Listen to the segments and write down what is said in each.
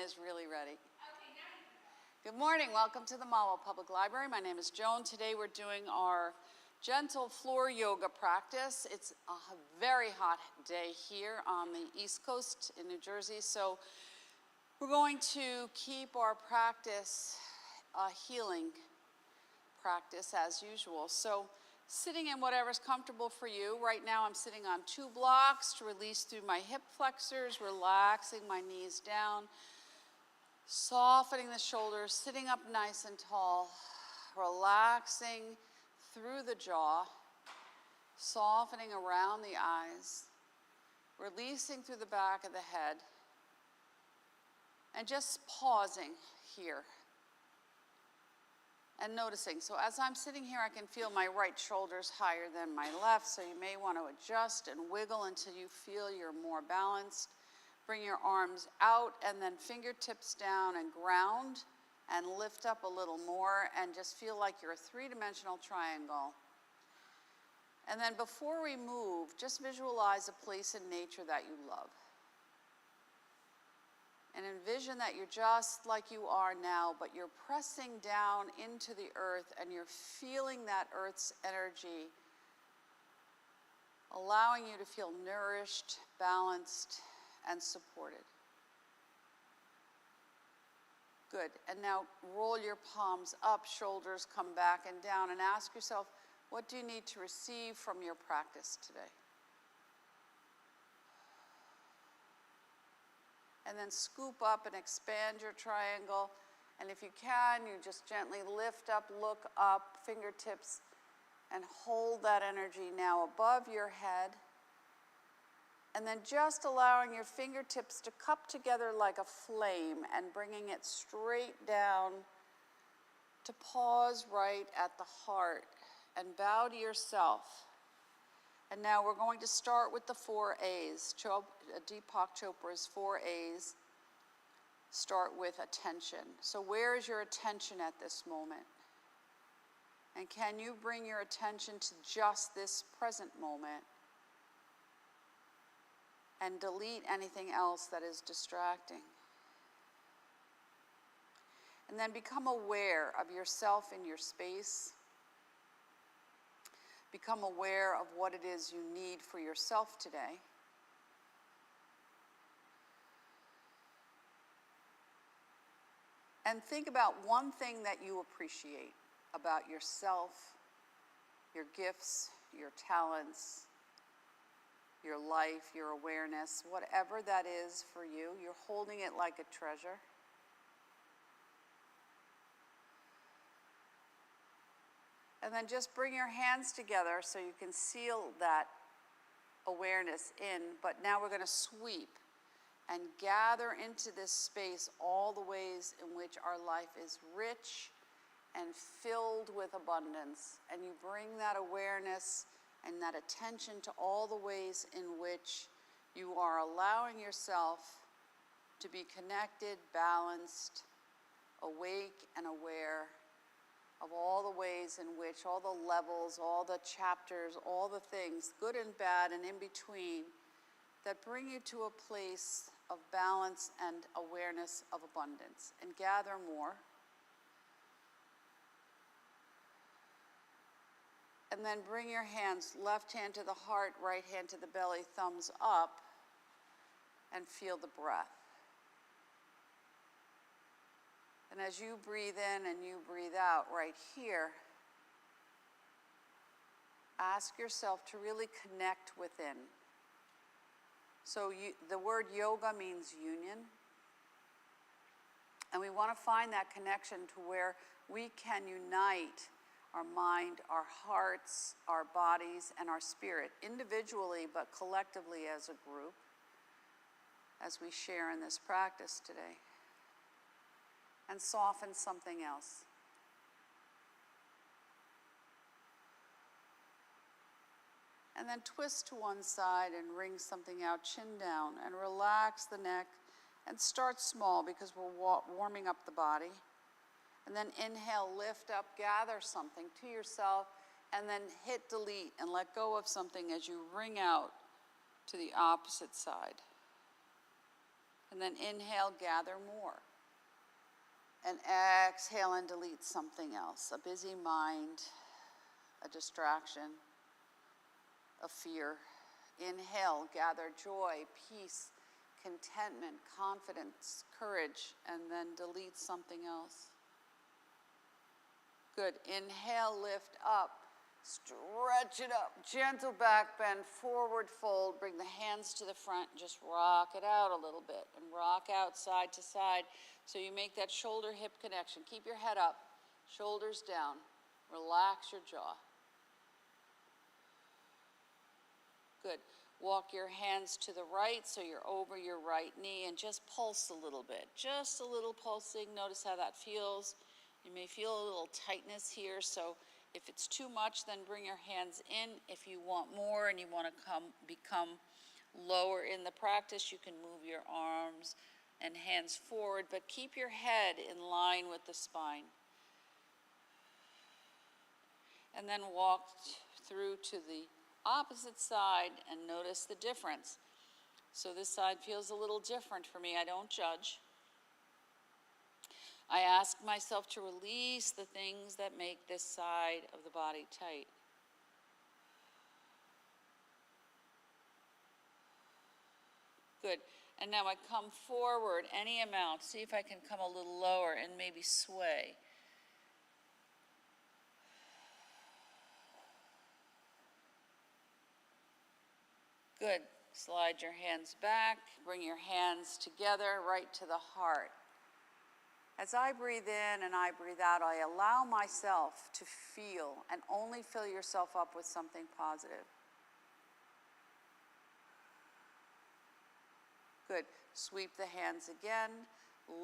is really ready. Good morning. Welcome to the Mahwah Public Library. My name is Joan. Today we're doing our gentle floor yoga practice. It's a very hot day here on the East Coast in New Jersey, so we're going to keep our practice a healing practice as usual. So sitting in whatever's comfortable for you. Right now I'm sitting on 2 blocks to release through my hip flexors, relaxing my knees down, softening the shoulders, sitting up nice and tall, relaxing through the jaw, softening around the eyes, releasing through the back of the head, and just pausing here and noticing. So as I'm sitting here, I can feel my right shoulders higher than my left, so you may want to adjust and wiggle until you feel you're more balanced. Bring your arms out and then fingertips down and ground and lift up a little more and just feel like you're a 3-dimensional triangle. And then before we move, just visualize a place in nature that you love. And envision that you're just like you are now, but you're pressing down into the earth and you're feeling that earth's energy, allowing you to feel nourished, balanced, and supported. Good. And now roll your palms up, shoulders come back and down, and ask yourself, what do you need to receive from your practice today? And then scoop up and expand your triangle. And if you can, you just gently lift up, look up, fingertips, and hold that energy now above your head. And then just allowing your fingertips to cup together like a flame and bringing it straight down to pause right at the heart and bow to yourself. And now we're going to start with the 4 A's. Deepak Chopra's 4 A's start with attention. So where is your attention at this moment? And can you bring your attention to just this present moment and delete anything else that is distracting? And then become aware of yourself in your space. Become aware of what it is you need for yourself today. And think about one thing that you appreciate about yourself, your gifts, your talents, your life, your awareness, whatever that is for you. You're holding it like a treasure. And then just bring your hands together so you can seal that awareness in. But now we're going to sweep and gather into this space all the ways in which our life is rich and filled with abundance. And you bring that awareness and that attention to all the ways in which you are allowing yourself to be connected, balanced, awake, and aware of all the ways in which, all the levels, all the chapters, all the things, good and bad and in between, that bring you to a place of balance and awareness of abundance. And gather more. And then bring your hands, left hand to the heart, right hand to the belly, thumbs up, and feel the breath. And as you breathe in and you breathe out right here, ask yourself to really connect within. So the word yoga means union. And we want to find that connection to where we can unite our mind, our hearts, our bodies, and our spirit, individually but collectively as a group, as we share in this practice today. And soften something else. And then twist to one side and wring something out, chin down, and relax the neck. And start small because we're warming up the body. And then inhale, lift up, gather something to yourself, and then hit delete and let go of something as you wring out to the opposite side. And then inhale, gather more. And exhale and delete something else, a busy mind, a distraction, a fear. Inhale, gather joy, peace, contentment, confidence, courage, and then delete something else. Good. Inhale, lift up, stretch it up, gentle back bend, forward fold, bring the hands to the front, just rock it out a little bit, and rock out side to side so you make that shoulder-hip connection. Keep your head up, shoulders down, relax your jaw. Good. Walk your hands to the right so you're over your right knee and just pulse a little bit. Just a little pulsing. Notice how that feels. You may feel a little tightness here, so if it's too much, then bring your hands in. If you want more and you want to become lower in the practice, you can move your arms and hands forward, but keep your head in line with the spine. And then walk through to the opposite side and notice the difference. So this side feels a little different for me. I don't judge. I ask myself to release the things that make this side of the body tight. Good. And now I come forward any amount. See if I can come a little lower and maybe sway. Good. Slide your hands back. Bring your hands together right to the heart. As I breathe in and I breathe out, I allow myself to feel, and only fill yourself up with something positive. Good. Sweep the hands again.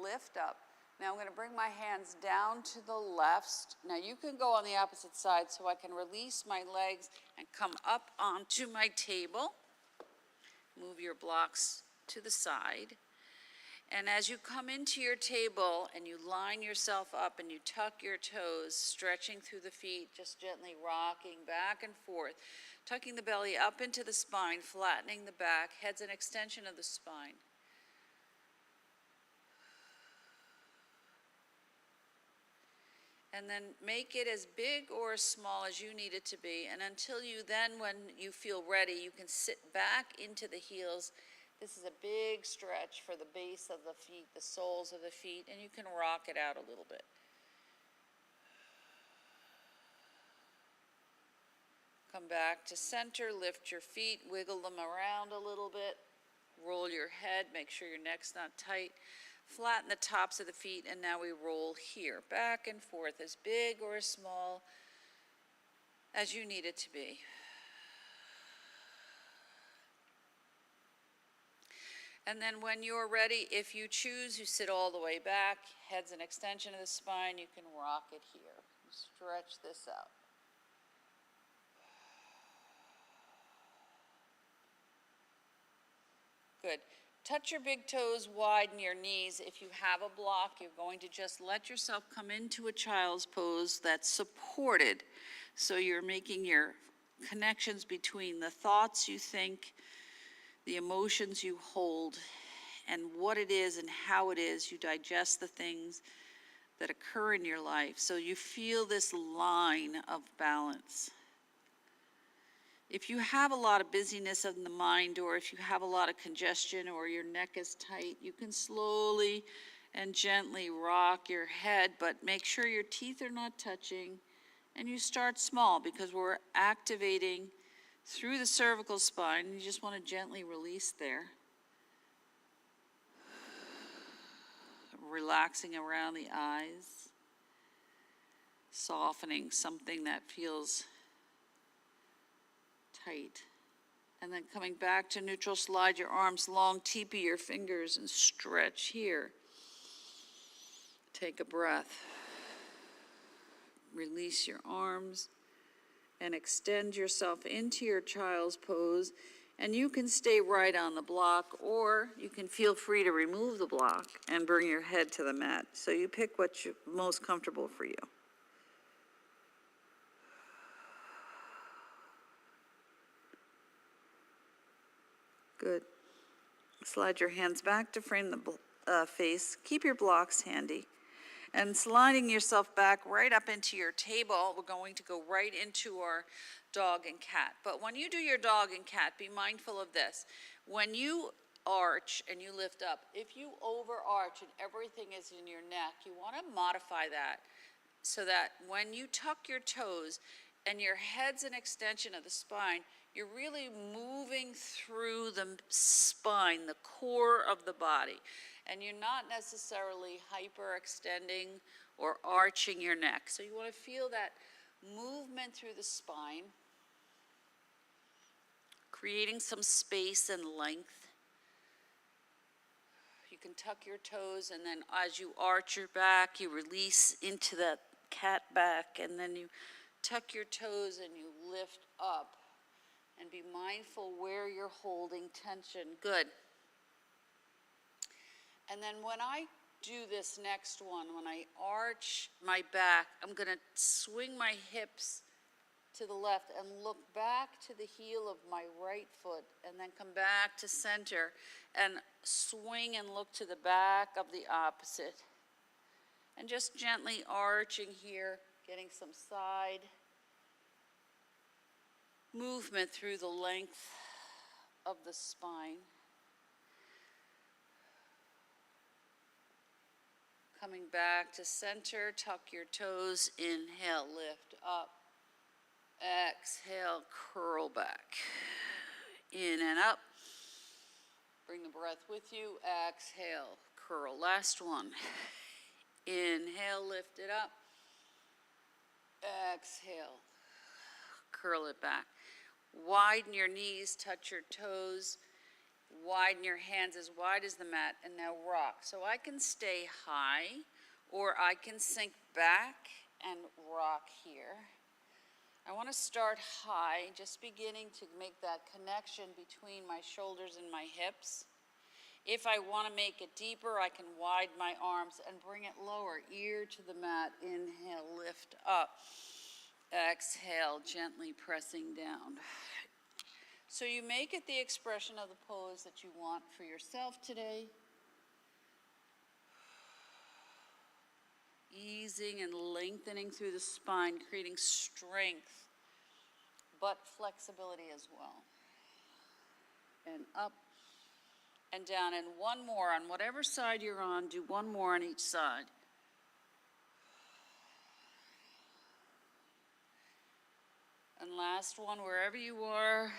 Lift up. Now I'm going to bring my hands down to the left. Now you can go on the opposite side so I can release my legs and come up onto my table. Move your blocks to the side. And as you come into your table and you line yourself up and you tuck your toes, stretching through the feet, just gently rocking back and forth, tucking the belly up into the spine, flattening the back, head's an extension of the spine. And then make it as big or as small as you need it to be. And until you then, when you feel ready, you can sit back into the heels. This is a big stretch for the base of the feet, the soles of the feet, and you can rock it out a little bit. Come back to center, lift your feet, wiggle them around a little bit, roll your head, make sure your neck's not tight. Flatten the tops of the feet, and now we roll here, back and forth, as big or as small as you need it to be. And then when you're ready, if you choose, you sit all the way back, head's an extension of the spine, you can rock it here. Stretch this out. Good. Touch your big toes, widen your knees. If you have a block, you're going to just let yourself come into a child's pose that's supported. So you're making your connections between the thoughts you think, the emotions you hold, and what it is and how it is you digest the things that occur in your life. So you feel this line of balance. If you have a lot of busyness in the mind, or if you have a lot of congestion, or your neck is tight, you can slowly and gently rock your head, but make sure your teeth are not touching. And you start small because we're activating through the cervical spine. You just want to gently release there. Relaxing around the eyes. Softening something that feels tight. And then coming back to neutral, slide your arms long, teepee your fingers, and stretch here. Take a breath. Release your arms and extend yourself into your child's pose. And you can stay right on the block, or you can feel free to remove the block and bring your head to the mat. So you pick what's most comfortable for you. Good. Slide your hands back to frame the face. Keep your blocks handy. And sliding yourself back right up into your table, we're going to go right into our dog and cat. But when you do your dog and cat, be mindful of this. When you arch and you lift up, if you overarch and everything is in your neck, you want to modify that so that when you tuck your toes and your head's an extension of the spine, you're really moving through the spine, the core of the body. And you're not necessarily hyperextending or arching your neck. So you want to feel that movement through the spine, creating some space and length. You can tuck your toes, and then as you arch your back, you release into that cat back, and then you tuck your toes and you lift up. And be mindful where you're holding tension. Good. And then when I do this next one, when I arch my back, I'm going to swing my hips to the left and look back to the heel of my right foot, and then come back to center and swing and look to the back of the opposite. And just gently arching here, getting some side movement through the length of the spine. Coming back to center, tuck your toes, inhale, lift up. Exhale, curl back. In and up. Bring the breath with you. Exhale, curl. Last one. Inhale, lift it up. Exhale, curl it back. Widen your knees, touch your toes. Widen your hands as wide as the mat, and now rock. So I can stay high, or I can sink back and rock here. I want to start high, just beginning to make that connection between my shoulders and my hips. If I want to make it deeper, I can widen my arms and bring it lower, ear to the mat. Inhale, lift up. Exhale, gently pressing down. So you make it the expression of the pose that you want for yourself today. Easing and lengthening through the spine, creating strength, but flexibility as well. And up and down, and one more on whatever side you're on. Do one more on each side. And last one, wherever you are.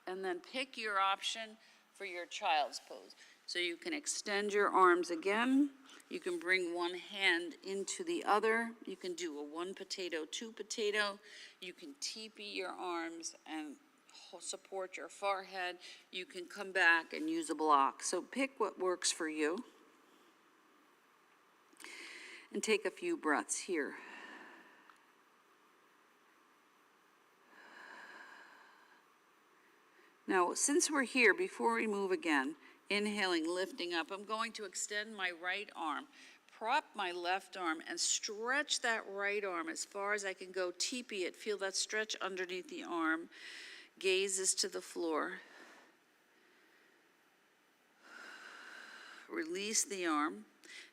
And then pick your option for your child's pose. So you can extend your arms again. You can bring one hand into the other. You can do a 1 potato, 2 potato. You can teepee your arms and support your forehead. You can come back and use a block. So pick what works for you. And take a few breaths here. Now, since we're here, before we move again, inhaling, lifting up, I'm going to extend my right arm, prop my left arm, and stretch that right arm as far as I can go. Teepee it. Feel that stretch underneath the arm. Gazes to the floor. Release the arm.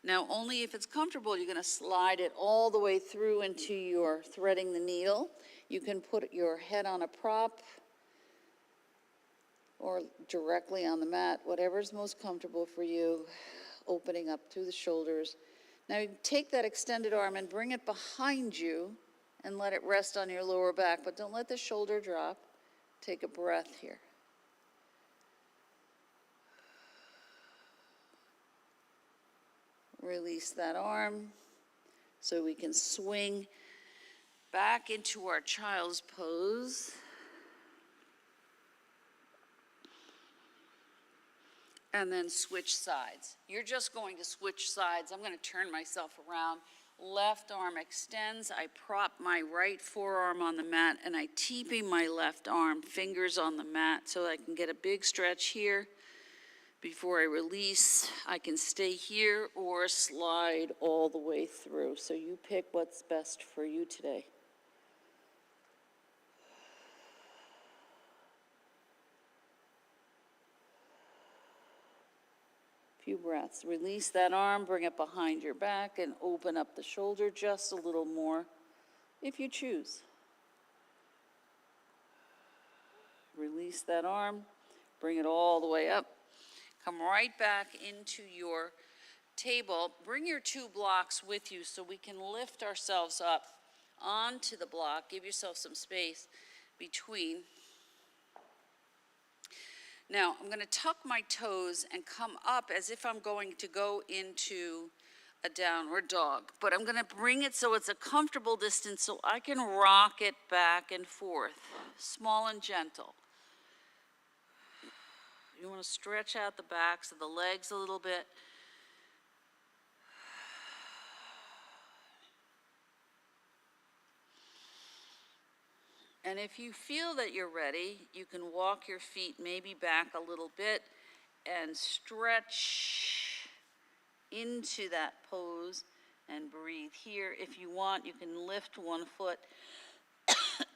Now, only if it's comfortable, you're going to slide it all the way through into your threading the needle. You can put your head on a prop or directly on the mat, whatever's most comfortable for you, opening up through the shoulders. Now you take that extended arm and bring it behind you and let it rest on your lower back, but don't let the shoulder drop. Take a breath here. Release that arm so we can swing back into our child's pose. And then switch sides. You're just going to switch sides. I'm going to turn myself around. Left arm extends. I prop my right forearm on the mat, and I teepee my left arm, fingers on the mat, so I can get a big stretch here. Before I release, I can stay here or slide all the way through. So you pick what's best for you today. Few breaths. Release that arm, bring it behind your back, and open up the shoulder just a little more if you choose. Release that arm, bring it all the way up. Come right back into your table. Bring your 2 blocks with you so we can lift ourselves up onto the block. Give yourself some space between. Now, I'm going to tuck my toes and come up as if I'm going to go into a downward dog. But I'm going to bring it so it's a comfortable distance so I can rock it back and forth, small and gentle. You want to stretch out the backs of the legs a little bit. And if you feel that you're ready, you can walk your feet maybe back a little bit and stretch into that pose and breathe here. If you want, you can lift one foot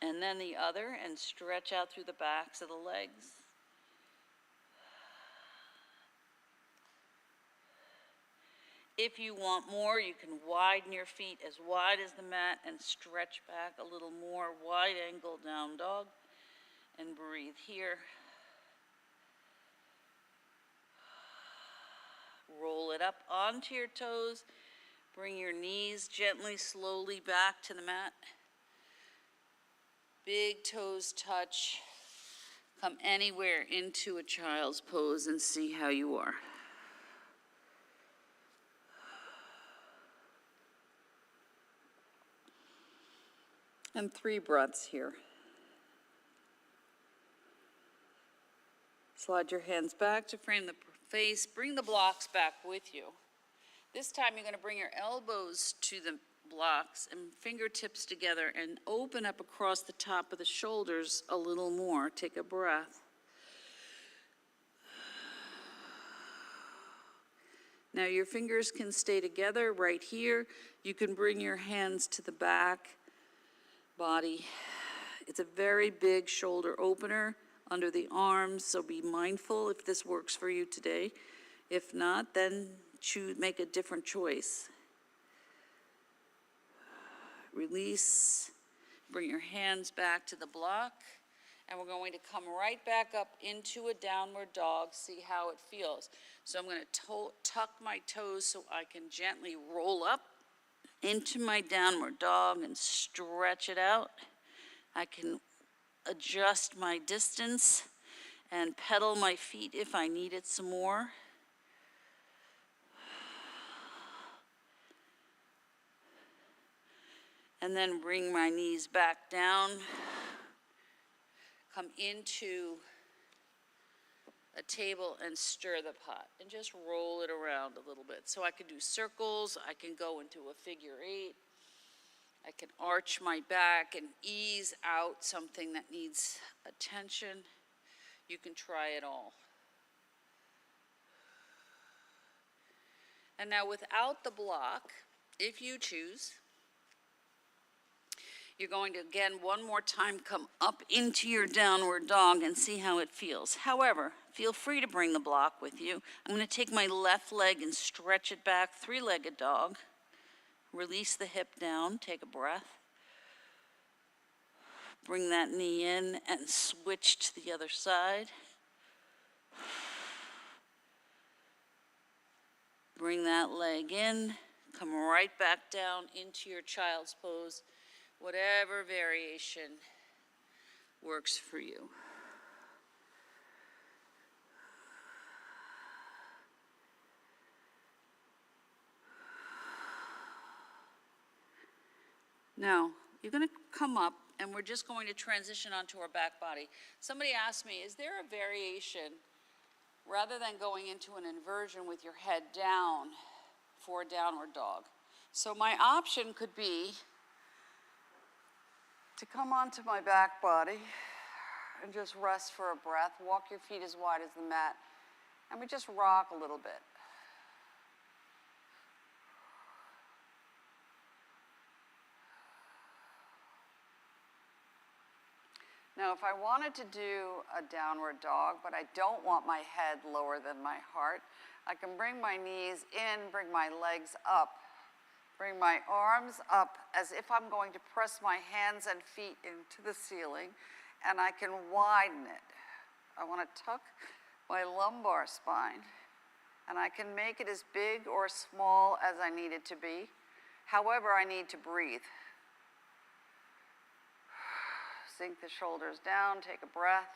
and then the other and stretch out through the backs of the legs. If you want more, you can widen your feet as wide as the mat and stretch back a little more. Wide angle down dog and breathe here. Roll it up onto your toes. Bring your knees gently, slowly back to the mat. Big toes touch. Come anywhere into a child's pose and see how you are. And 3 breaths here. Slide your hands back to frame the face. Bring the blocks back with you. This time you're going to bring your elbows to the blocks and fingertips together and open up across the top of the shoulders a little more. Take a breath. Now your fingers can stay together right here. You can bring your hands to the back body. It's a very big shoulder opener under the arms, so be mindful if this works for you today. If not, then make a different choice. Release, bring your hands back to the block, and we're going to come right back up into a downward dog, see how it feels. So I'm going to tuck my toes so I can gently roll up into my downward dog and stretch it out. I can adjust my distance and pedal my feet if I need it some more. And then bring my knees back down. Come into a table and stir the pot and just roll it around a little bit. So I can do circles, I can go into a figure 8, I can arch my back and ease out something that needs attention. You can try it all. And now without the block, if you choose, you're going to, again, one more time, come up into your downward dog and see how it feels. However, feel free to bring the block with you. I'm going to take my left leg and stretch it back, 3-legged dog. Release the hip down, take a breath. Bring that knee in and switch to the other side. Bring that leg in, come right back down into your child's pose. Whatever variation works for you. Now, you're going to come up and we're just going to transition onto our back body. Somebody asked me, is there a variation rather than going into an inversion with your head down for a downward dog? So my option could be to come onto my back body and just rest for a breath. Walk your feet as wide as the mat, and we just rock a little bit. Now, if I wanted to do a downward dog, but I don't want my head lower than my heart, I can bring my knees in, bring my legs up, bring my arms up as if I'm going to press my hands and feet into the ceiling, and I can widen it. I want to tuck my lumbar spine, and I can make it as big or small as I need it to be. However, I need to breathe. Sink the shoulders down, take a breath.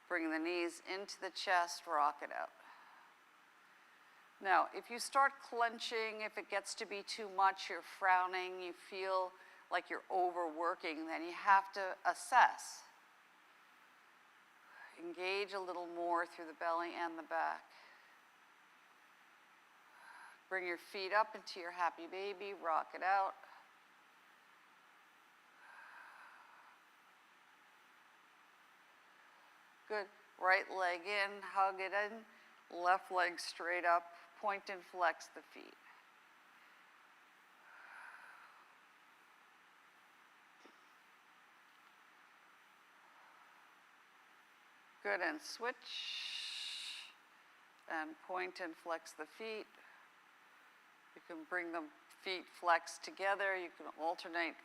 Bring the knees into the chest, rock it out. Now, if you start clenching, if it gets to be too much, you're frowning, you feel like you're overworking, then you have to assess. Engage a little more through the belly and the back. Bring your feet up into your happy baby, rock it out. Good. Right leg in, hug it in, left leg straight up, point and flex the feet. Good, and switch, and point and flex the feet. You can bring the feet flexed together. You can alternate,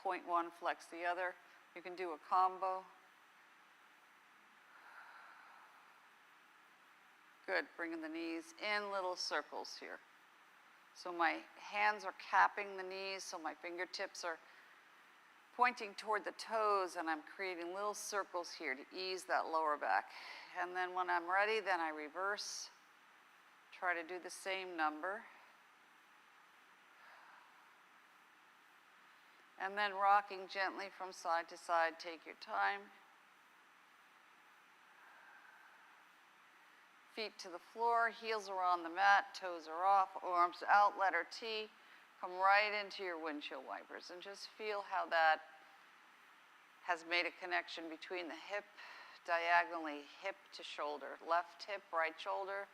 point one, flex the other. You can do a combo. Good, bringing the knees in little circles here. So my hands are capping the knees, so my fingertips are pointing toward the toes, and I'm creating little circles here to ease that lower back. And then when I'm ready, then I reverse, try to do the same number. And then rocking gently from side to side, take your time. Feet to the floor, heels are on the mat, toes are off, arms out, letter T. Come right into your windshield wipers and just feel how that has made a connection between the hip, diagonally hip to shoulder. Left hip, right shoulder,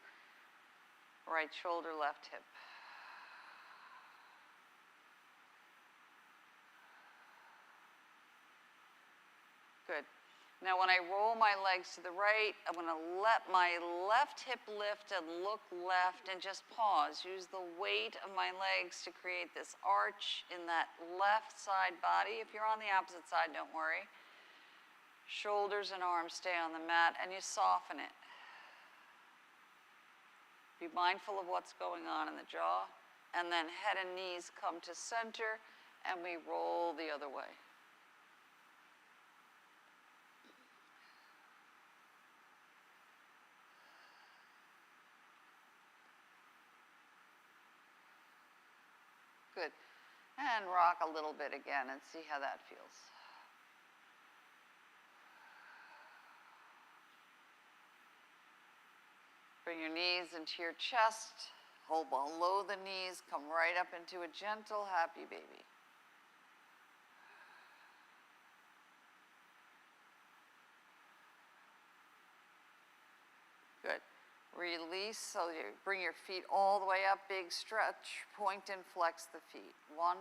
left hip. Good. Now when I roll my legs to the right, I'm going to let my left hip lift and look left and just pause. Use the weight of my legs to create this arch in that left side body. If you're on the opposite side, don't worry. Shoulders and arms stay on the mat, and you soften it. Be mindful of what's going on in the jaw, and then head and knees come to center, and we roll the other way. Good. And rock a little bit again and see how that feels. Bring your knees into your chest. Hold below the knees. Come right up into a gentle, happy baby. Good. Release, so you bring your feet all the way up, big stretch, point and flex the feet. 1,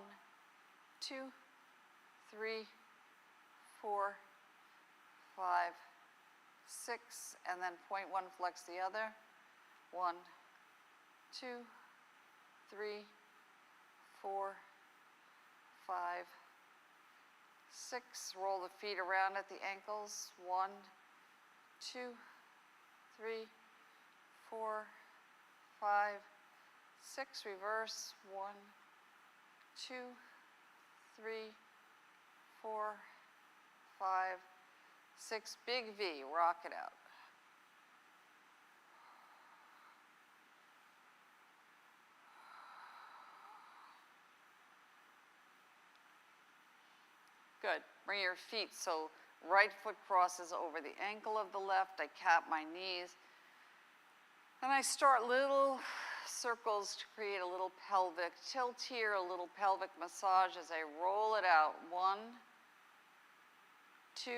2, 3, 4, 5, 6, and then point one, flex the other. 1, 2, 3, 4, 5, 6. Roll the feet around at the ankles. 1, 2, 3, 4, 5, 6. Reverse. 1, 2, 3, 4, 5, 6. Big V. Rock it out. Good. Bring your feet so right foot crosses over the ankle of the left. I cap my knees. And I start little circles to create a little pelvic tilt here, a little pelvic massage as I roll it out. 1, 2,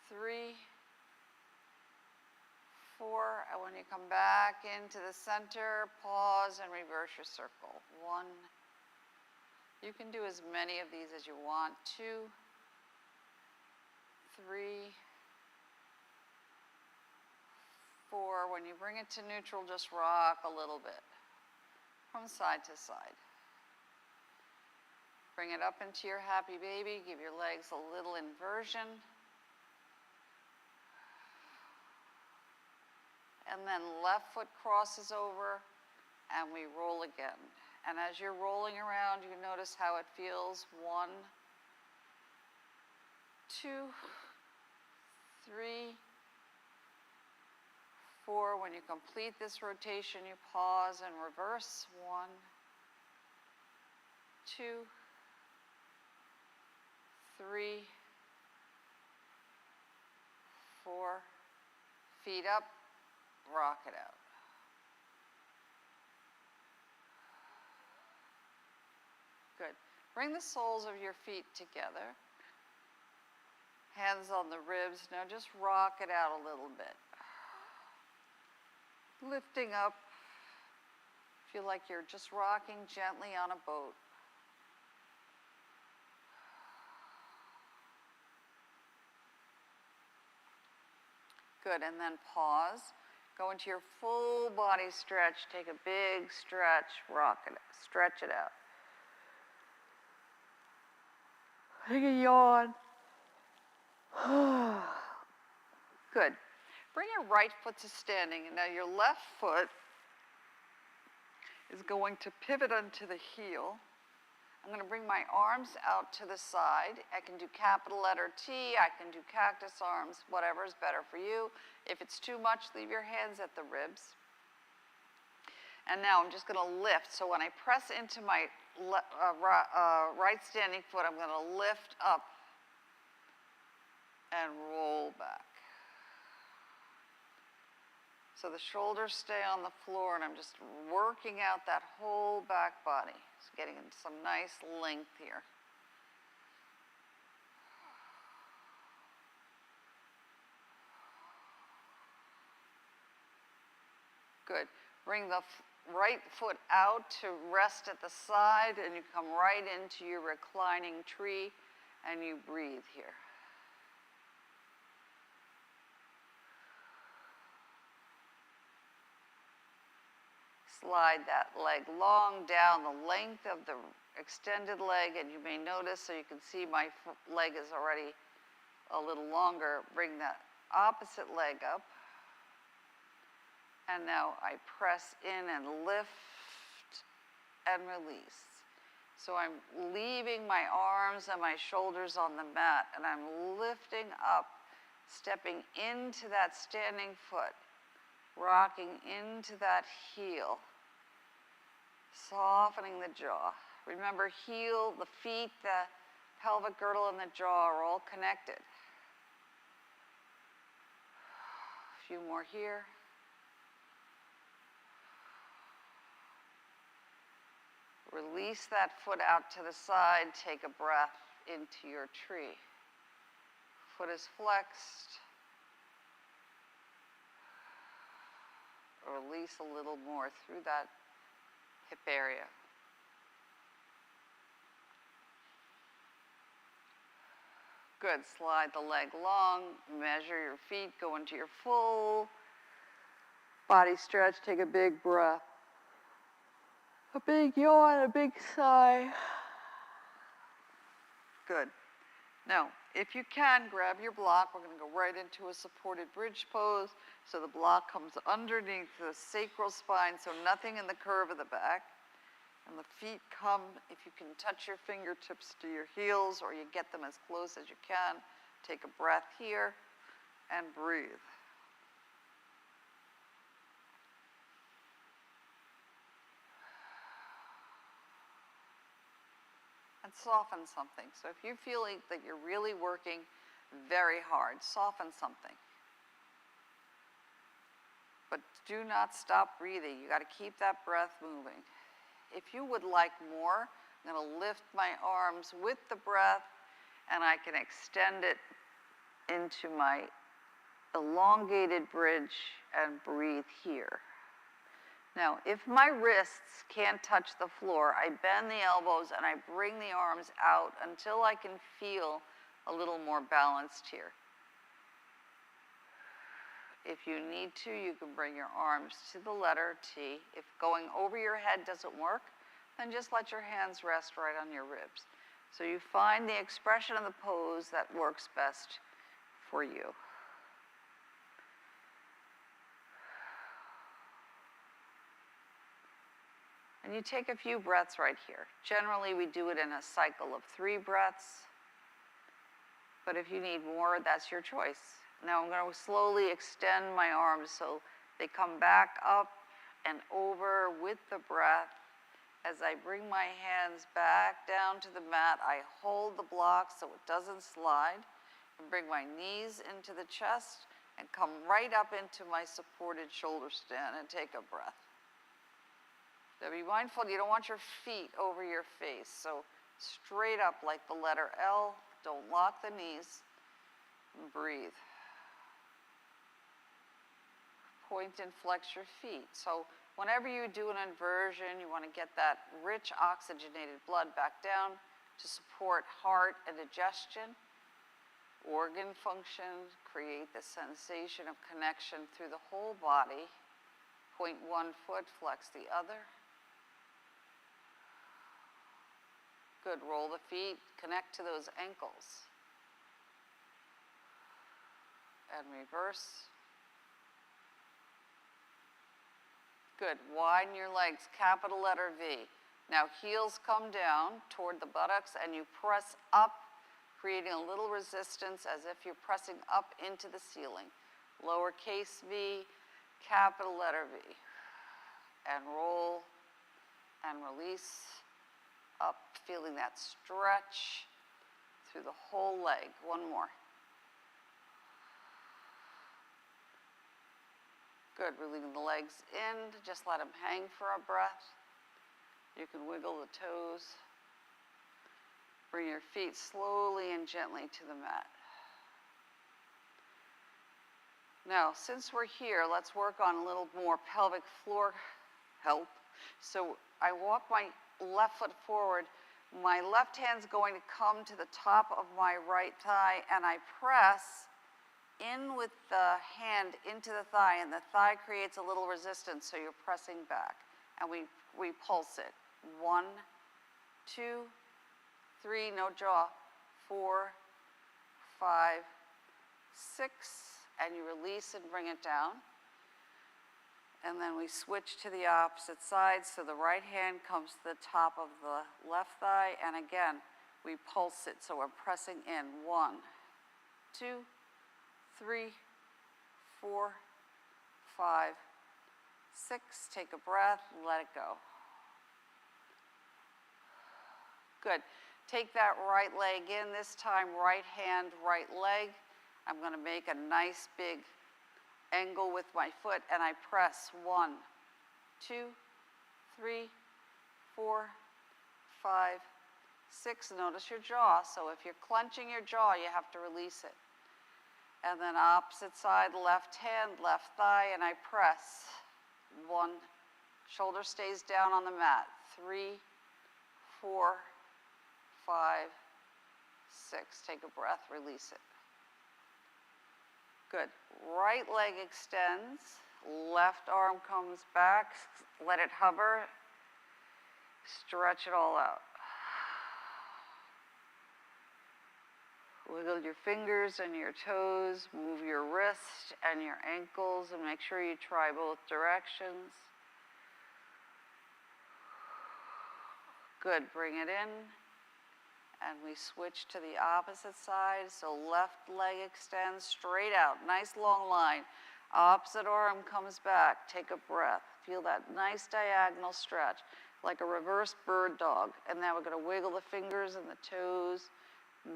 3, 4. And when you come back into the center, pause and reverse your circle. 1. You can do as many of these as you want. 2, 3, 4, 4. When you bring it to neutral, just rock a little bit from side to side. Bring it up into your happy baby. Give your legs a little inversion. And then left foot crosses over and we roll again. And as you're rolling around, you notice how it feels. 1, 2, 3, 4. When you complete this rotation, you pause and reverse. 1, 2, 3, 4. Feet up, rock it out. Good. Bring the soles of your feet together. Hands on the ribs. Now just rock it out a little bit. Lifting up. Feel like you're just rocking gently on a boat. Good, and then pause. Go into your full body stretch. Take a big stretch, rock it, stretch it out. Take a yawn. Good. Bring your right foot to standing, and now your left foot is going to pivot onto the heel. I'm going to bring my arms out to the side. I can do capital letter T, I can do cactus arms, whatever is better for you. If it's too much, leave your hands at the ribs. And now I'm just going to lift. So when I press into my right standing foot, I'm going to lift up and roll back. So the shoulders stay on the floor, and I'm just working out that whole back body. So getting some nice length here. Good. Bring the right foot out to rest at the side, and you come right into your reclining tree, and you breathe here. Slide that leg long down the length of the extended leg, and you may notice, so you can see my leg is already a little longer. Bring that opposite leg up. And now I press in and lift and release. So I'm leaving my arms and my shoulders on the mat, and I'm lifting up, stepping into that standing foot, rocking into that heel, softening the jaw. Remember, heel, the feet, the pelvic girdle, and the jaw are all connected. A few more here. Release that foot out to the side. Take a breath into your tree. Foot is flexed. Release a little more through that hip area. Good. Slide the leg long. Measure your feet. Go into your full body stretch. Take a big breath. A big yawn, a big sigh. Good. Now, if you can, grab your block. We're going to go right into a supported bridge pose. So the block comes underneath the sacral spine, so nothing in the curve of the back. And the feet come, if you can touch your fingertips to your heels, or you get them as close as you can. Take a breath here and breathe. And soften something. So if you're feeling that you're really working very hard, soften something. But do not stop breathing. You got to keep that breath moving. If you would like more, I'm going to lift my arms with the breath, and I can extend it into my elongated bridge and breathe here. Now, if my wrists can't touch the floor, I bend the elbows and I bring the arms out until I can feel a little more balanced here. If you need to, you can bring your arms to the letter T. If going over your head doesn't work, then just let your hands rest right on your ribs. So you find the expression of the pose that works best for you. And you take a few breaths right here. Generally, we do it in a cycle of 3 breaths. But if you need more, that's your choice. Now I'm going to slowly extend my arms so they come back up and over with the breath. As I bring my hands back down to the mat, I hold the block so it doesn't slide, and bring my knees into the chest and come right up into my supported shoulder stand and take a breath. Now be mindful, you don't want your feet over your face, so straight up like the letter L. Don't lock the knees. And breathe. Point and flex your feet. So whenever you do an inversion, you want to get that rich oxygenated blood back down to support heart and digestion, organ function, create the sensation of connection through the whole body. Point one foot, flex the other. Good, roll the feet, connect to those ankles. And reverse. Good, widen your legs, capital letter V. Now heels come down toward the buttocks and you press up, creating a little resistance as if you're pressing up into the ceiling. Lowercase v, capital letter V. And roll and release. Up, feeling that stretch through the whole leg. One more. Good, releasing the legs in, just let them hang for a breath. You can wiggle the toes. Bring your feet slowly and gently to the mat. Now, since we're here, let's work on a little more pelvic floor help. So I walk my left foot forward. My left hand's going to come to the top of my right thigh, and I press in with the hand into the thigh, and the thigh creates a little resistance, so you're pressing back. And we pulse it. 1, 2, 3, no jaw, 4, 5, 6, and you release and bring it down. And then we switch to the opposite side, so the right hand comes to the top of the left thigh, and again, we pulse it, so we're pressing in. 1, 2, 3, 4, 5, 6. Take a breath, let it go. Good. Take that right leg in, this time right hand, right leg. I'm going to make a nice big angle with my foot, and I press 1, 2, 3, 4, 5, 6. Notice your jaw. So if you're clenching your jaw, you have to release it. And then opposite side, left hand, left thigh, and I press. 1, shoulder stays down on the mat. 3, 4, 5, 6. Take a breath, release it. Good. Right leg extends, left arm comes back, let it hover, stretch it all out. Wiggle your fingers and your toes, move your wrist and your ankles, and make sure you try both directions. Good, bring it in, and we switch to the opposite side. So left leg extends straight out, nice long line. Opposite arm comes back, take a breath. Feel that nice diagonal stretch, like a reverse bird dog. And now we're gonna wiggle the fingers and the toes,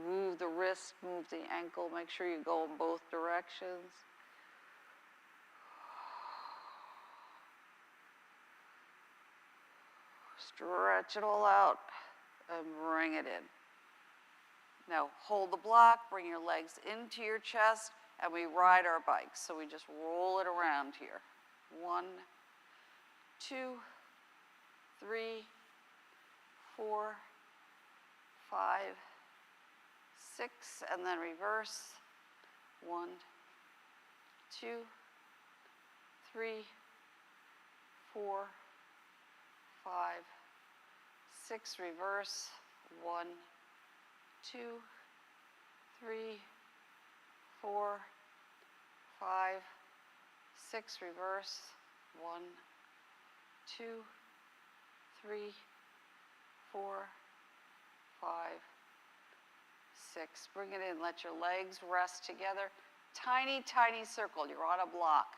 move the wrist, move the ankle, make sure you go in both directions. Stretch it all out and bring it in. Now hold the block, bring your legs into your chest, and we ride our bikes. So we just roll it around here. 1, 2, 3, 4, 5, 6, and then reverse. 1, 2, 3, 4, 5, 6, reverse, 1, 2, 3, 4, 5, 6, reverse, 1, 2, 3, 4, 5, 6. Bring it in, let your legs rest together. Tiny, tiny circle, you're on a block.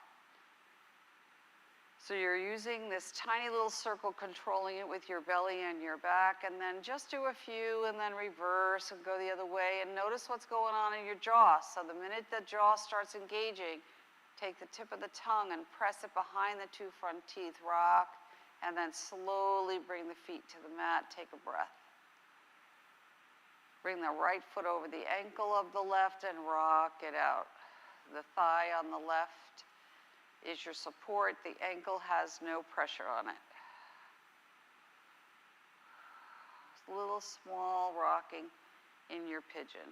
So you're using this tiny little circle, controlling it with your belly and your back, and then just do a few and then reverse and go the other way, and notice what's going on in your jaw. So the minute the jaw starts engaging, take the tip of the tongue and press it behind the two front teeth, rock, and then slowly bring the feet to the mat, take a breath. Bring the right foot over the ankle of the left and rock it out. The thigh on the left is your support. The ankle has no pressure on it. Little small rocking in your pigeon.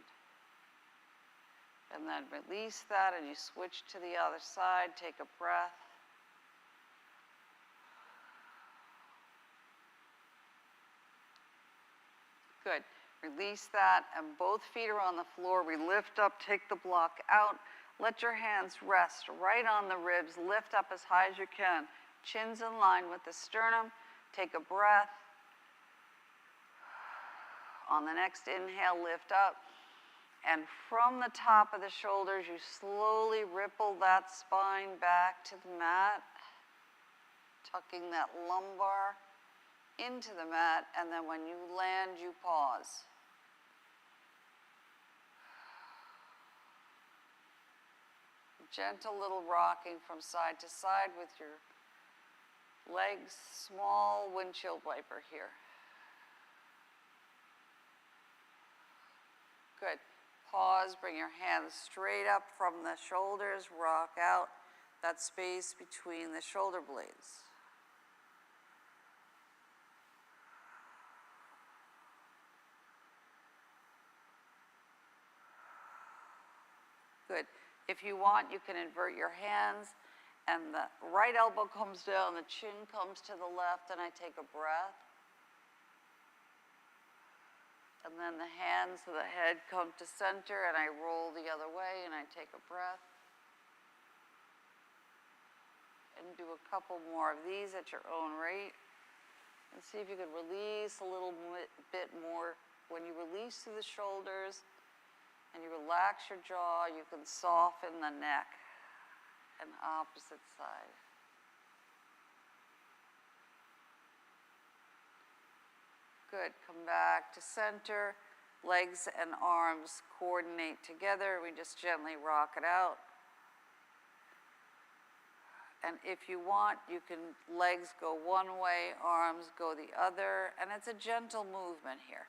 And then release that and you switch to the other side. Take a breath. Good. Release that and both feet are on the floor. We lift up, take the block out. Let your hands rest right on the ribs. Lift up as high as you can. Chin's in line with the sternum. Take a breath. On the next inhale, lift up. And from the top of the shoulders, you slowly ripple that spine back to the mat, tucking that lumbar into the mat. And then when you land, you pause. Gentle little rocking from side to side with your legs, small windshield wiper here. Good. Pause, bring your hands straight up from the shoulders, rock out that space between the shoulder blades. Good. If you want, you can invert your hands and the right elbow comes down, the chin comes to the left, and I take a breath. And then the hands to the head come to center and I roll the other way and I take a breath. And do a couple more of these at your own rate. And see if you can release a little bit more. When you release through the shoulders, and you relax your jaw, you can soften the neck and opposite side. Good, come back to center. Legs and arms coordinate together. We just gently rock it out. And if you want, you can legs go one way, arms go the other, and it's a gentle movement here.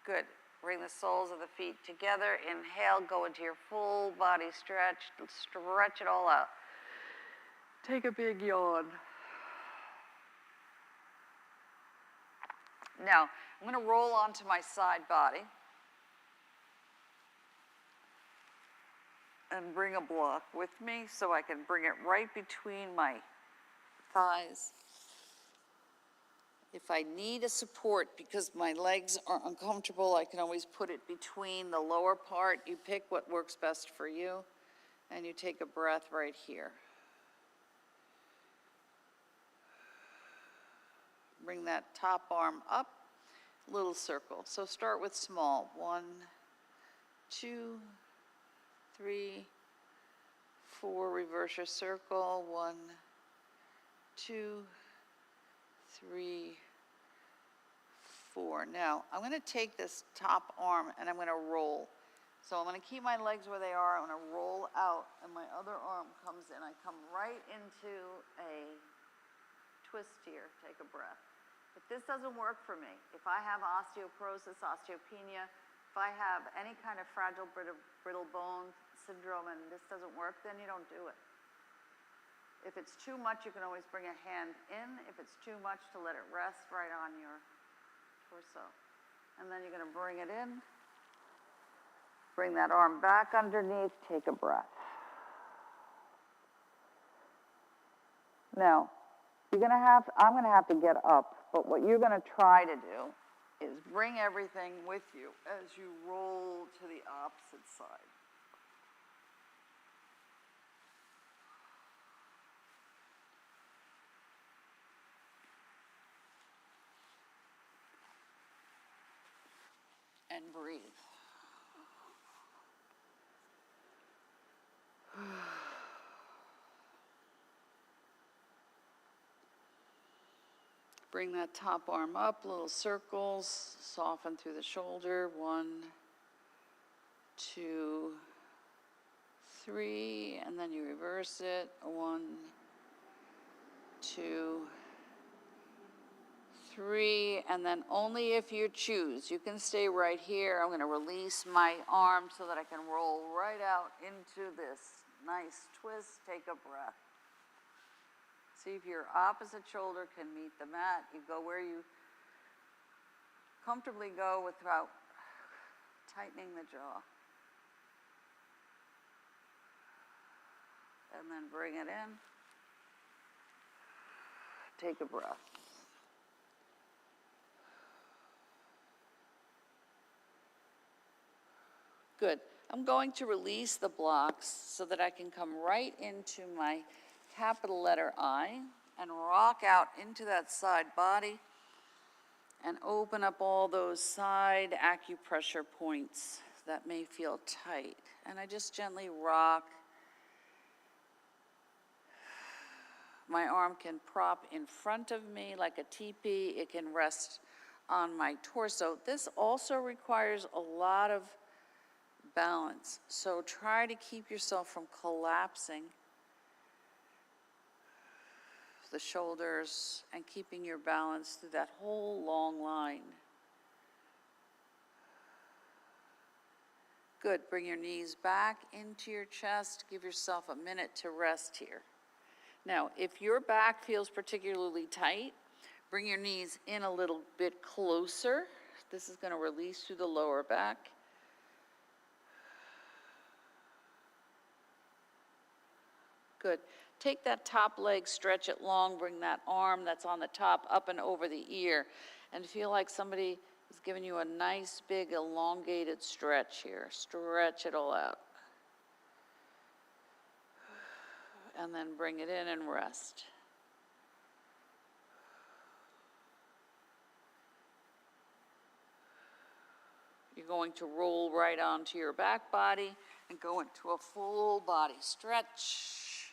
Good. Bring the soles of the feet together. Inhale, go into your full body stretch. Stretch it all out. Take a big yawn. Now, I'm going to roll onto my side body and bring a block with me so I can bring it right between my thighs. If I need a support because my legs are uncomfortable, I can always put it between the lower part. You pick what works best for you, and you take a breath right here. Bring that top arm up, little circle. So start with small. 1, 2, 3, 4. Reverse your circle. 1, 2, 3, 4. Now, I'm going to take this top arm and I'm going to roll. So I'm going to keep my legs where they are. I'm going to roll out and my other arm comes in. I come right into a twist here. Take a breath. If this doesn't work for me, if I have osteoporosis, osteopenia, if I have any kind of fragile, brittle bone syndrome and this doesn't work, then you don't do it. If it's too much, you can always bring a hand in. If it's too much, to let it rest right on your torso. And then you're going to bring it in. Bring that arm back underneath, take a breath. Now, I'm gonna have to get up, but what you're gonna try to do is bring everything with you as you roll to the opposite side. And breathe. Bring that top arm up, little circles, soften through the shoulder. 1, 2, 3, and then you reverse it. 1, 2, 3, and then only if you choose. You can stay right here. I'm going to release my arm so that I can roll right out into this nice twist. Take a breath. See if your opposite shoulder can meet the mat. You go where you comfortably go without tightening the jaw. And then bring it in. Take a breath. Good. I'm going to release the blocks so that I can come right into my capital letter I and rock out into that side body and open up all those side acupressure points that may feel tight. And I just gently rock. My arm can prop in front of me like a teepee. It can rest on my torso. This also requires a lot of balance. So try to keep yourself from collapsing the shoulders and keeping your balance through that whole long line. Good. Bring your knees back into your chest. Give yourself a minute to rest here. Now, if your back feels particularly tight, bring your knees in a little bit closer. This is going to release through the lower back. Good. Take that top leg, stretch it long, bring that arm that's on the top up and over the ear, and feel like somebody is giving you a nice big elongated stretch here. Stretch it all out. And then bring it in and rest. You're going to roll right onto your back body and go into a full body stretch.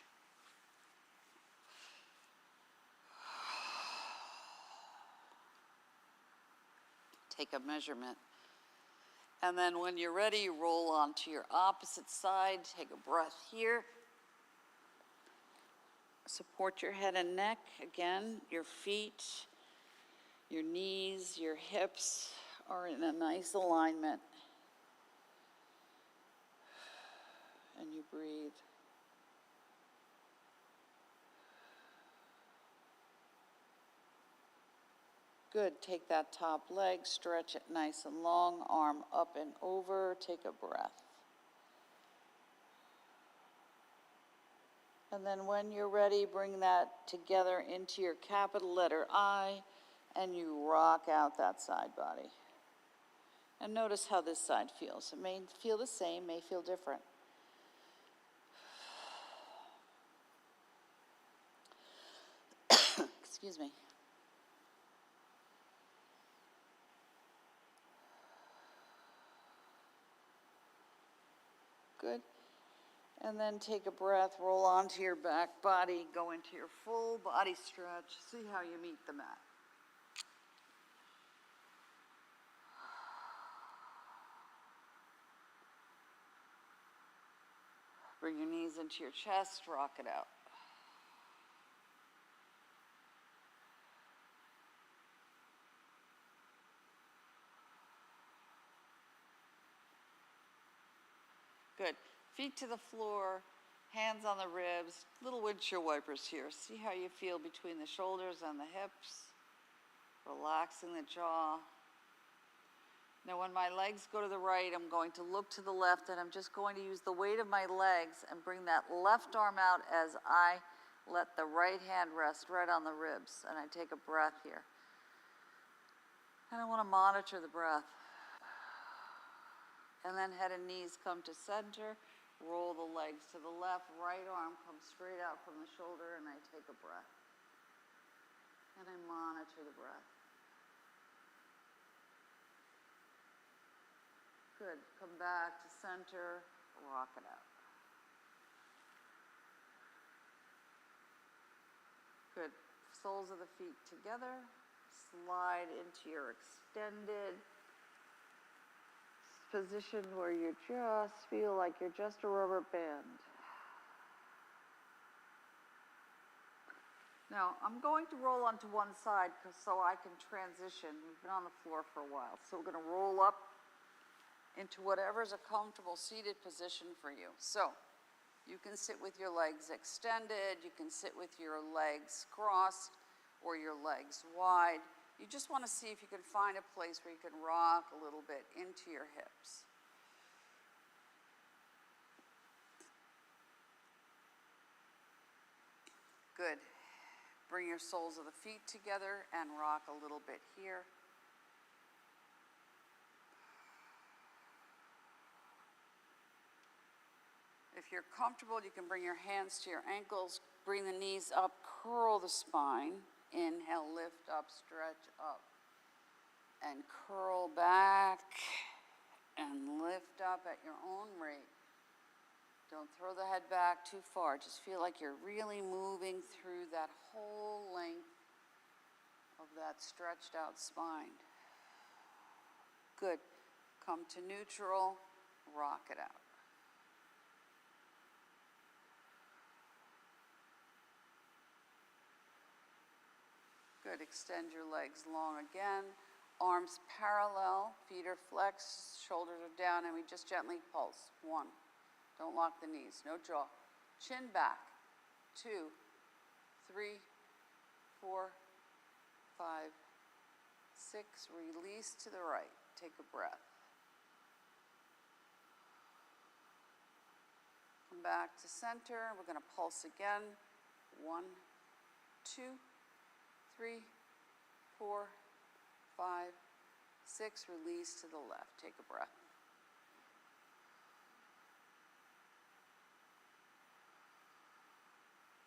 Take a measurement. And then when you're ready, you roll onto your opposite side. Take a breath here. Support your head and neck. Again, your feet, your knees, your hips are in a nice alignment. And you breathe. Good. Take that top leg, stretch it nice and long, arm up and over. Take a breath. And then when you're ready, bring that together into your capital letter I, and you rock out that side body. And notice how this side feels. It may feel the same, may feel different. Excuse me. Good. And then take a breath, roll onto your back body, go into your full body stretch. See how you meet the mat. Bring your knees into your chest, rock it out. Good. Feet to the floor, hands on the ribs, little windshield wipers here. See how you feel between the shoulders and the hips. Relaxing the jaw. Now when my legs go to the right, I'm going to look to the left, and I'm just going to use the weight of my legs and bring that left arm out as I let the right hand rest right on the ribs, and I take a breath here. And I want to monitor the breath. And then head and knees come to center, roll the legs to the left, right arm comes straight out from the shoulder, and I take a breath. And I monitor the breath. Good. Come back to center, rock it out. Good. Soles of the feet together. Slide into your extended position where you just feel like you're just a rubber band. Now, I'm going to roll onto one side so I can transition. We've been on the floor for a while. So we're going to roll up into whatever's a comfortable seated position for you. So you can sit with your legs extended, you can sit with your legs crossed or your legs wide. You just want to see if you can find a place where you can rock a little bit into your hips. Good. Bring your soles of the feet together and rock a little bit here. If you're comfortable, you can bring your hands to your ankles, bring the knees up, curl the spine. Inhale, lift up, stretch up, and curl back and lift up at your own rate. Don't throw the head back too far. Just feel like you're really moving through that whole length of that stretched out spine. Good. Come to neutral, rock it out. Good. Extend your legs long again. Arms parallel, feet are flexed, shoulders are down, and we just gently pulse. 1. Don't lock the knees, no jaw. Chin back. 2, 3, 4, 5, 6. Release to the right. Take a breath. Come back to center. We're going to pulse again. 1, 2, 3, 4, 5, 6. Release to the left. Take a breath.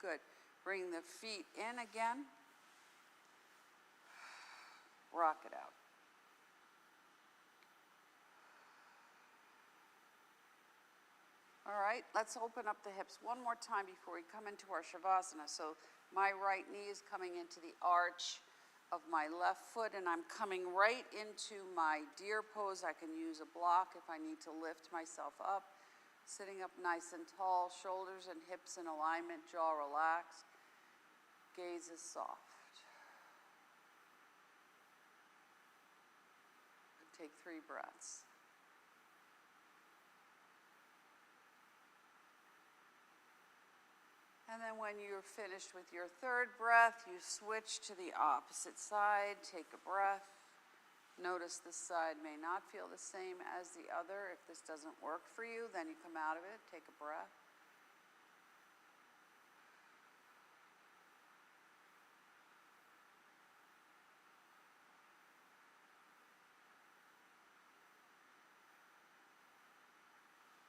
Good. Bring the feet in again. Rock it out. All right, let's open up the hips one more time before we come into our Shavasana. So my right knee is coming into the arch of my left foot, and I'm coming right into my deer pose. I can use a block if I need to lift myself up. Sitting up nice and tall, shoulders and hips in alignment, jaw relaxed, gaze is soft. Take 3 breaths. And then when you're finished with your 3rd breath, you switch to the opposite side, take a breath. Notice this side may not feel the same as the other. If this doesn't work for you, then you come out of it, take a breath.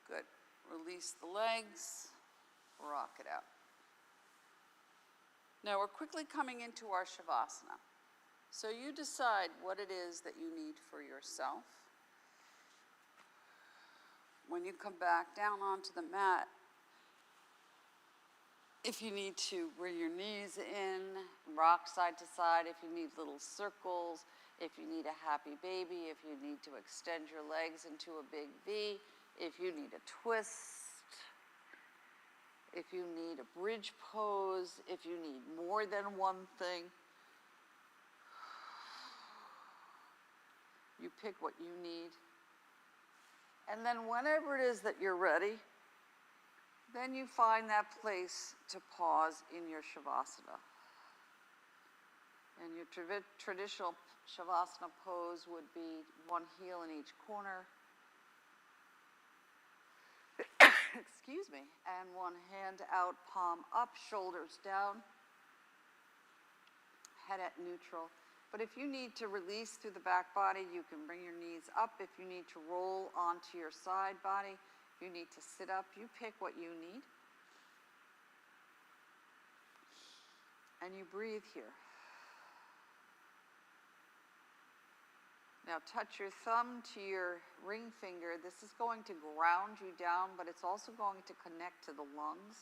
Good. Release the legs, rock it out. Now we're quickly coming into our Shavasana. So you decide what it is that you need for yourself. When you come back down onto the mat, if you need to bring your knees in, rock side to side, if you need little circles, if you need a happy baby, if you need to extend your legs into a big V, if you need a twist, if you need a bridge pose, if you need more than one thing, you pick what you need. And then whenever it is that you're ready, then you find that place to pause in your Shavasana. And your traditional Shavasana pose would be one heel in each corner. Excuse me. And one hand out, palm up, shoulders down, head at neutral. But if you need to release through the back body, you can bring your knees up. If you need to roll onto your side body, if you need to sit up, you pick what you need. And you breathe here. Now touch your thumb to your ring finger. This is going to ground you down, but it's also going to connect to the lungs.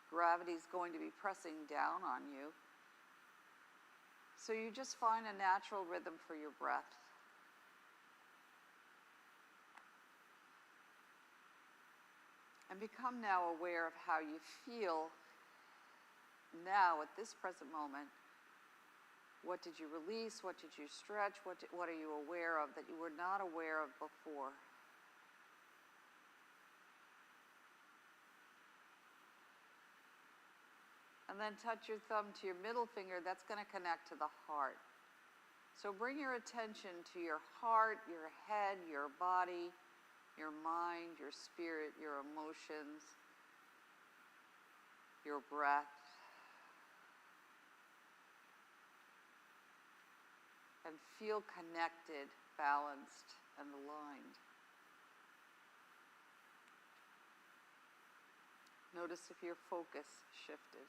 Gravity is going to be pressing down on you. So you just find a natural rhythm for your breath. And become now aware of how you feel now at this present moment. What did you release? What did you stretch? What are you aware of that you were not aware of before? And then touch your thumb to your middle finger. That's going to connect to the heart. So bring your attention to your heart, your head, your body, your mind, your spirit, your emotions, your breath. And feel connected, balanced, and aligned. Notice if your focus shifted.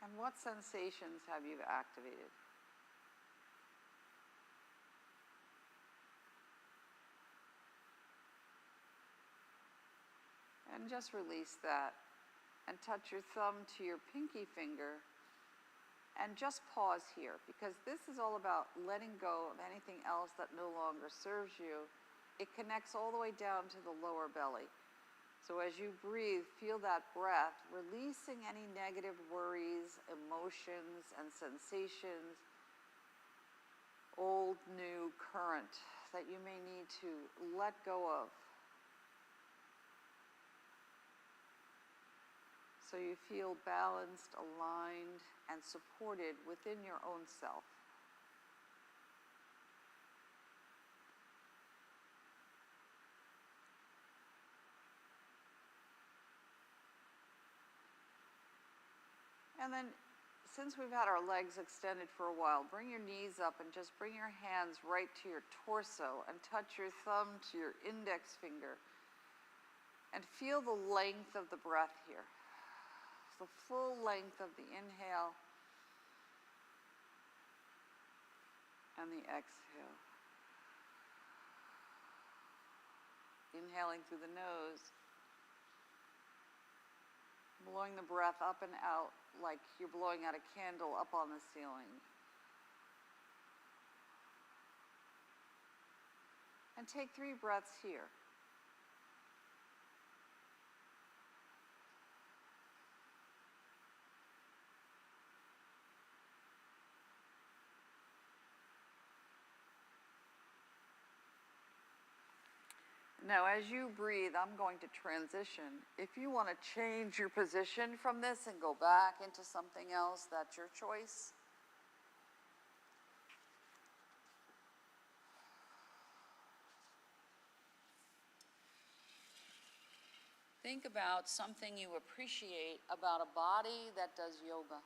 And what sensations have you activated? And just release that. And touch your thumb to your pinky finger. And just pause here, because this is all about letting go of anything else that no longer serves you. It connects all the way down to the lower belly. So as you breathe, feel that breath, releasing any negative worries, emotions, and sensations, old, new, current, that you may need to let go of. So you feel balanced, aligned, and supported within your own self. And then, since we've had our legs extended for a while, bring your knees up and just bring your hands right to your torso and touch your thumb to your index finger. And feel the length of the breath here. The full length of the inhale and the exhale. Inhaling through the nose, blowing the breath up and out like you're blowing out a candle up on the ceiling. And take 3 breaths here. Now, as you breathe, I'm going to transition. If you want to change your position from this and go back into something else, that's your choice. Think about something you appreciate about a body that does yoga.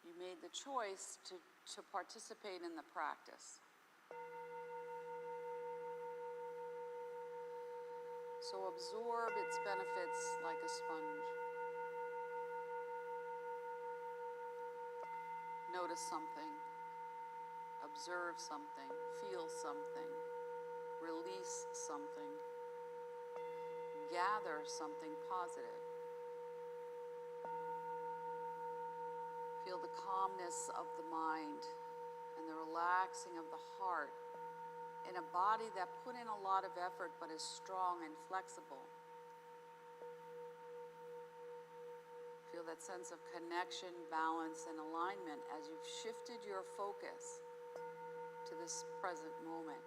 You made the choice to participate in the practice. So absorb its benefits like a sponge. Notice something, observe something, feel something, release something, gather something positive. Feel the calmness of the mind and the relaxing of the heart in a body that put in a lot of effort but is strong and flexible. Feel that sense of connection, balance, and alignment as you've shifted your focus to this present moment.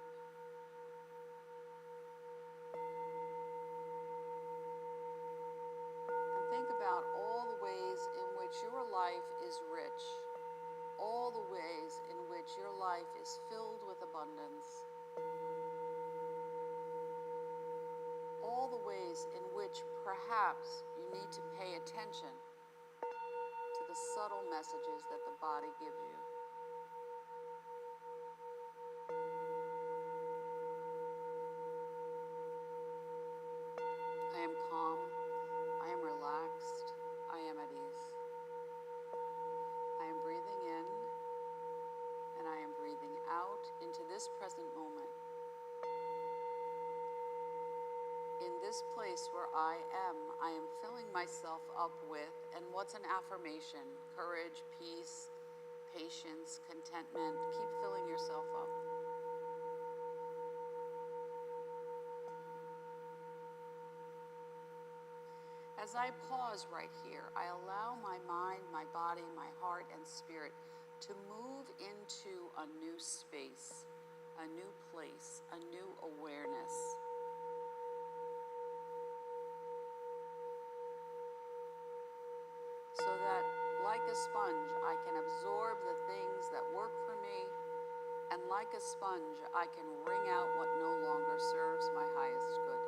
And think about all the ways in which your life is rich, all the ways in which your life is filled with abundance, all the ways in which perhaps you need to pay attention to the subtle messages that the body gives you. I am calm, I am relaxed, I am at ease. I am breathing in and I am breathing out into this present moment. In this place where I am filling myself up with, and what's an affirmation? Courage, peace, patience, contentment. Keep filling yourself up. As I pause right here, I allow my mind, my body, my heart, and spirit to move into a new space, a new place, a new awareness. So that, like a sponge, I can absorb the things that work for me, and like a sponge, I can wring out what no longer serves my highest good.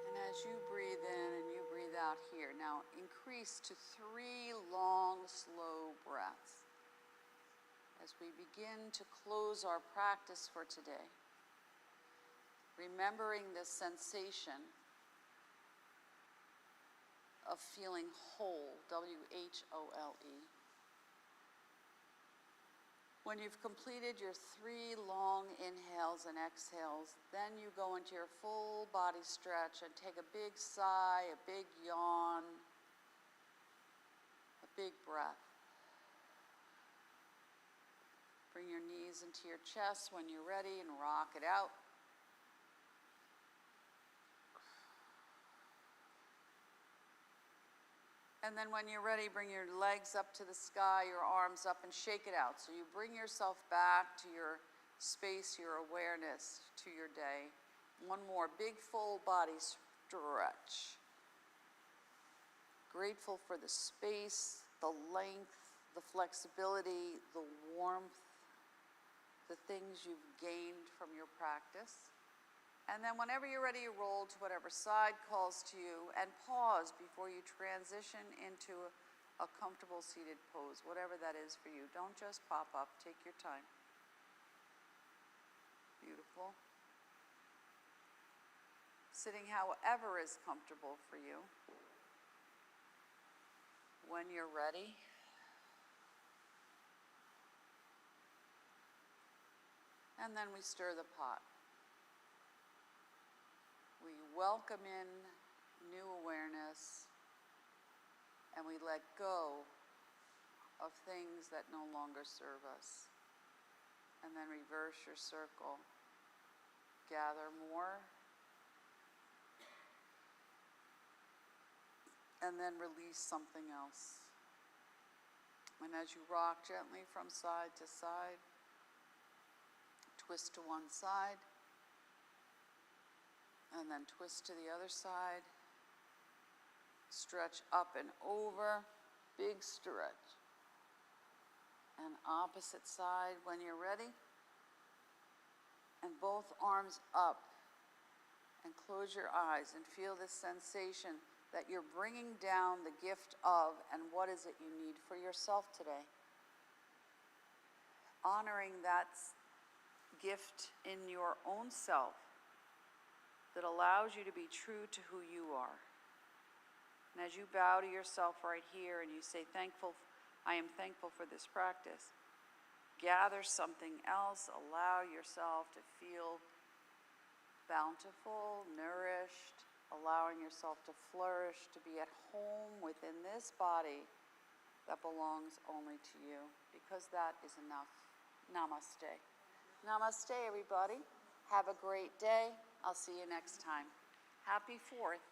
And as you breathe in and you breathe out here, now increase to 3 long, slow breaths as we begin to close our practice for today. Remembering this sensation of feeling whole, W-H-O-L-E. When you've completed your 3 long inhales and exhales, then you go into your full body stretch and take a big sigh, a big yawn, a big breath. Bring your knees into your chest when you're ready and rock it out. And then when you're ready, bring your legs up to the sky, your arms up, and shake it out. So you bring yourself back to your space, your awareness, to your day. One more big full body stretch. Grateful for the space, the length, the flexibility, the warmth, the things you've gained from your practice. And then whenever you're ready, you roll to whatever side calls to you, and pause before you transition into a comfortable seated pose, whatever that is for you. Don't just pop up, take your time. Beautiful. Sitting however is comfortable for you. When you're ready, and then we stir the pot. We welcome in new awareness, and we let go of things that no longer serve us. And then reverse your circle. Gather more, and then release something else. And as you rock gently from side to side, twist to one side, and then twist to the other side. Stretch up and over, big stretch. And opposite side when you're ready. And both arms up. And close your eyes and feel this sensation that you're bringing down the gift of, and what is it you need for yourself today. Honoring that gift in your own self that allows you to be true to who you are. And as you bow to yourself right here and you say, I am thankful for this practice, gather something else, allow yourself to feel bountiful, nourished, allowing yourself to flourish, to be at home within this body that belongs only to you, because that is enough. Namaste. Namaste, everybody. Have a great day. I'll see you next time. Happy 4th.